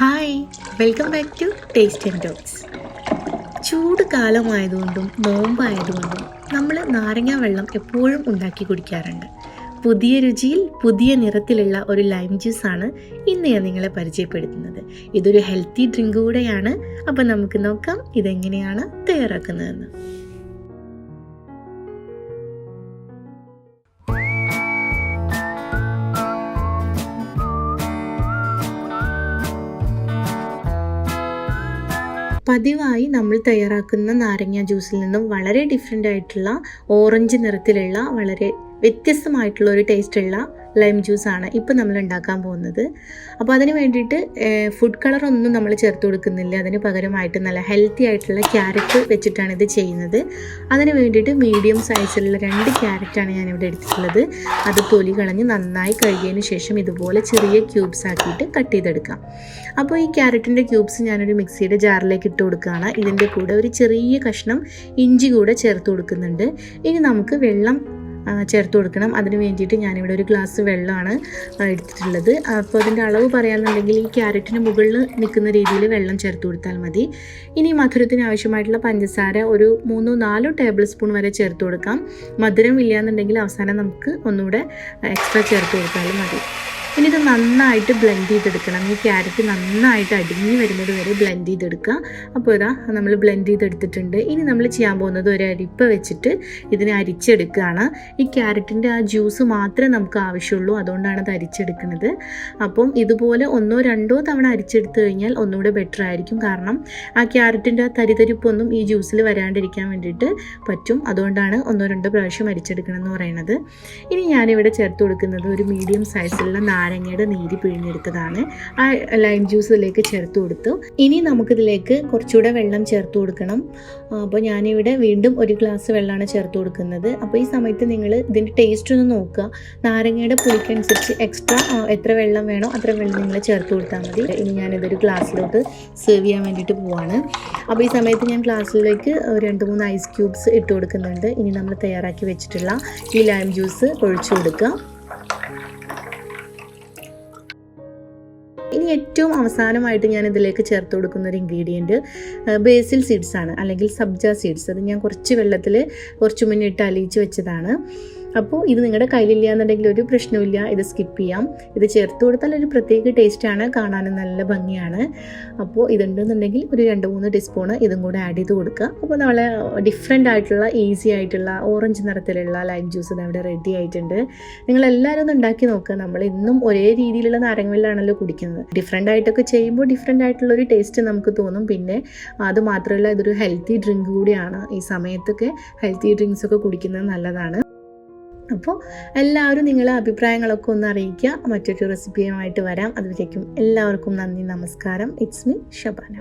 Hi, welcome back to taste and talks. ചൂട് കാലമായതുകൊണ്ടും നോമ്പായതുകൊണ്ടും നമ്മൾ നാരങ്ങ വെള്ളം എപ്പോഴും ഉണ്ടാക്കി കുടിക്കാറുണ്ട്. പുതിയ രുചിയിൽ പുതിയ നിറത്തിലുള്ള ഒരു ലൈം ജ്യൂസാണ് ഇന്ന് ഞാൻ നിങ്ങളെ പരിചയപ്പെടുത്തുന്നത്. ഇതൊരു ഹെൽത്തി ഡ്രിങ്ക് കൂടെയാണ്. അപ്പം നമുക്ക് നോക്കാം ഇതെങ്ങനെയാണ് തയ്യാറാക്കുന്നതെന്ന്. പതിവായി നമ്മൾ തയ്യാറാക്കുന്ന നാരങ്ങ ജ്യൂസിൽ നിന്നും വളരെ ഡിഫറെൻ്റ് ആയിട്ടുള്ള ഓറഞ്ച് നിറത്തിലുള്ള വളരെ വ്യത്യസ്തമായിട്ടുള്ള ഒരു ടേസ്റ്റുള്ള ലൈം ജ്യൂസാണ് ഇപ്പോൾ നമ്മൾ ഉണ്ടാക്കാൻ പോകുന്നത്. അപ്പോൾ അതിന് വേണ്ടിയിട്ട് ഫുഡ് കളറൊന്നും നമ്മൾ ചേർത്ത് കൊടുക്കുന്നില്ല. അതിന് പകരമായിട്ട് നല്ല ഹെൽത്തി ആയിട്ടുള്ള ക്യാരറ്റ് വെച്ചിട്ടാണ് ഇത് ചെയ്യുന്നത്. അതിന് വേണ്ടിയിട്ട് മീഡിയം സൈസിലുള്ള 2 ക്യാരറ്റാണ് ഞാനിവിടെ എടുത്തിട്ടുള്ളത്. അത് തൊലി കളഞ്ഞ് നന്നായി കഴുകിയതിന് ശേഷം ഇതുപോലെ ചെറിയ ക്യൂബ്സ് ആക്കിയിട്ട് കട്ട് ചെയ്തെടുക്കാം. അപ്പോൾ ഈ ക്യാരറ്റിൻ്റെ ക്യൂബ്സ് ഞാനൊരു മിക്സിയുടെ ജാറിലേക്ക് ഇട്ട് കൊടുക്കുകയാണ്. ഇതിൻ്റെ കൂടെ ഒരു ചെറിയ കഷ്ണം ഇഞ്ചി കൂടെ ചേർത്ത് കൊടുക്കുന്നുണ്ട്. ഇനി നമുക്ക് വെള്ളം ചേർത്ത് കൊടുക്കണം. അതിന് വേണ്ടിയിട്ട് ഞാനിവിടെ ഒരു ഗ്ലാസ് വെള്ളമാണ് എടുത്തിട്ടുള്ളത്. അപ്പോൾ അതിൻ്റെ അളവ് പറയാമെന്നുണ്ടെങ്കിൽ ഈ ക്യാരറ്റിന് മുകളിൽ നിൽക്കുന്ന രീതിയിൽ വെള്ളം ചേർത്ത് കൊടുത്താൽ മതി. ഇനി മധുരത്തിന് ആവശ്യമായിട്ടുള്ള പഞ്ചസാര ഒരു 3-4 ടേബിൾ സ്പൂൺ വരെ ചേർത്ത് കൊടുക്കാം. മധുരം ഇല്ലയെന്നുണ്ടെങ്കിൽ അവസാനം നമുക്ക് ഒന്നുകൂടെ എക്സ്ട്രാ ചേർത്ത് കൊടുത്താലും മതി. ഇനി ഇത് നന്നായിട്ട് ബ്ലെൻഡ് ചെയ്തെടുക്കണം. ഈ ക്യാരറ്റ് നന്നായിട്ട് അടിഞ്ഞ് വരുന്നത് വരെ ബ്ലെൻഡ് ചെയ്തെടുക്കുക. അപ്പോൾ ഇതാ നമ്മൾ ബ്ലെൻഡ് ചെയ്തെടുത്തിട്ടുണ്ട്. ഇനി നമ്മൾ ചെയ്യാൻ പോകുന്നത് ഒരു അരിപ്പ വെച്ചിട്ട് ഇതിനെ അരിച്ചെടുക്കുകയാണ്. ഈ ക്യാരറ്റിൻ്റെ ആ ജ്യൂസ് മാത്രമേ നമുക്ക് ആവശ്യമുള്ളൂ, അതുകൊണ്ടാണ് അത് അരിച്ചെടുക്കുന്നത്. അപ്പം ഇതുപോലെ 1-2 തവണ അരിച്ചെടുത്ത് കഴിഞ്ഞാൽ ഒന്നുകൂടെ ബെറ്റർ ആയിരിക്കും. കാരണം ആ ക്യാരറ്റിൻ്റെ തരിതരിപ്പൊന്നും ഈ ജ്യൂസിൽ വരാണ്ടിരിക്കാൻ വേണ്ടിയിട്ട് പറ്റും. അതുകൊണ്ടാണ് 1-2 പ്രാവശ്യം അരിച്ചെടുക്കണം എന്ന് പറയുന്നത്. ഇനി ഞാനിവിടെ ചേർത്ത് കൊടുക്കുന്നത് ഒരു മീഡിയം സൈസിലുള്ള നാരങ്ങയുടെ നീര് പിഴിഞ്ഞെടുത്തതാണ്. ആ ലൈം ജ്യൂസിലേക്ക് ചേർത്ത് കൊടുത്തു. ഇനി നമുക്കിതിലേക്ക് കുറച്ചുകൂടെ വെള്ളം ചേർത്ത് കൊടുക്കണം. അപ്പോൾ ഞാനിവിടെ വീണ്ടും ഒരു ഗ്ലാസ് വെള്ളമാണ് ചേർത്ത് കൊടുക്കുന്നത്. അപ്പോൾ ഈ സമയത്ത് നിങ്ങൾ ഇതിൻ്റെ ടേസ്റ്റ് ഒന്ന് നോക്കുക. നാരങ്ങയുടെ പുളിക്കനുസരിച്ച് എക്സ്ട്രാ എത്ര വെള്ളം വേണോ അത്ര വെള്ളം നിങ്ങൾ ചേർത്ത് കൊടുത്താൽ മതി. ഇനി ഞാനിതൊരു ഗ്ലാസ്സിലോട്ട് സെർവ് ചെയ്യാൻ വേണ്ടിയിട്ട് പോവാണ്. അപ്പോൾ ഈ സമയത്ത് ഞാൻ ഗ്ലാസ്സിലേക്ക് 2-3 ഐസ് ക്യൂബ്സ് ഇട്ട് കൊടുക്കുന്നുണ്ട്. ഇനി നമ്മൾ തയ്യാറാക്കി വെച്ചിട്ടുള്ള ഈ ലൈം ജ്യൂസ് ഒഴിച്ചു കൊടുക്കുക. ഇനി ഏറ്റവും അവസാനമായിട്ട് ഞാൻ ഇതിലേക്ക് ചേർത്ത് കൊടുക്കുന്ന ഒരു ഇൻഗ്രീഡിയൻറ്റ് ബേസിൽ സീഡ്സ് ആണ്, അല്ലെങ്കിൽ സബ്ജ സീഡ്സ്. അത് ഞാൻ കുറച്ച് വെള്ളത്തിൽ കുറച്ച് മുന്നേ ഇട്ട് അലിയിച്ച് വെച്ചതാണ്. അപ്പോൾ ഇത് നിങ്ങളുടെ കയ്യിലില്ല എന്നുണ്ടെങ്കിൽ ഒരു പ്രശ്നമില്ല, ഇത് സ്കിപ്പ് ചെയ്യാം. ഇത് ചേർത്ത് കൊടുത്താൽ ഒരു പ്രത്യേക ടേസ്റ്റാണ്, കാണാനും നല്ല ഭംഗിയാണ്. അപ്പോൾ ഇതുണ്ടെന്നുണ്ടെങ്കിൽ ഒരു 2-3 ടീസ്പൂണ് ഇതും കൂടെ ആഡ് ചെയ്ത് കൊടുക്കുക. അപ്പോൾ നമ്മളെ ഡിഫറെൻ്റ് ആയിട്ടുള്ള ഈസി ആയിട്ടുള്ള ഓറഞ്ച് നിറത്തിലുള്ള ലൈം ജ്യൂസ് ഇവിടെ റെഡി ആയിട്ടുണ്ട്. നിങ്ങളെല്ലാവരും ഒന്ന് ഉണ്ടാക്കി നോക്കുക. നമ്മൾ ഇന്നും ഒരേ രീതിയിലുള്ള നാരങ്ങ വെള്ളമാണല്ലോ കുടിക്കുന്നത്. ഡിഫറെൻ്റ് ആയിട്ടൊക്കെ ചെയ്യുമ്പോൾ ഡിഫറെൻ്റ് ആയിട്ടുള്ളൊരു ടേസ്റ്റ് നമുക്ക് തോന്നും. പിന്നെ അത് മാത്രമല്ല, ഇതൊരു ഹെൽത്തി ഡ്രിങ്ക് കൂടിയാണ്. ഈ സമയത്തൊക്കെ ഹെൽത്തി ഡ്രിങ്ക്സൊക്കെ കുടിക്കുന്നത് നല്ലതാണ്. അപ്പോൾ എല്ലാവരും നിങ്ങളെ അഭിപ്രായങ്ങളൊക്കെ ഒന്ന് അറിയിക്കുക. മറ്റൊരു റെസിപ്പിയുമായിട്ട് വരാം. അതുവരേക്കും എല്ലാവർക്കും നന്ദി, നമസ്കാരം. It's me Shabana.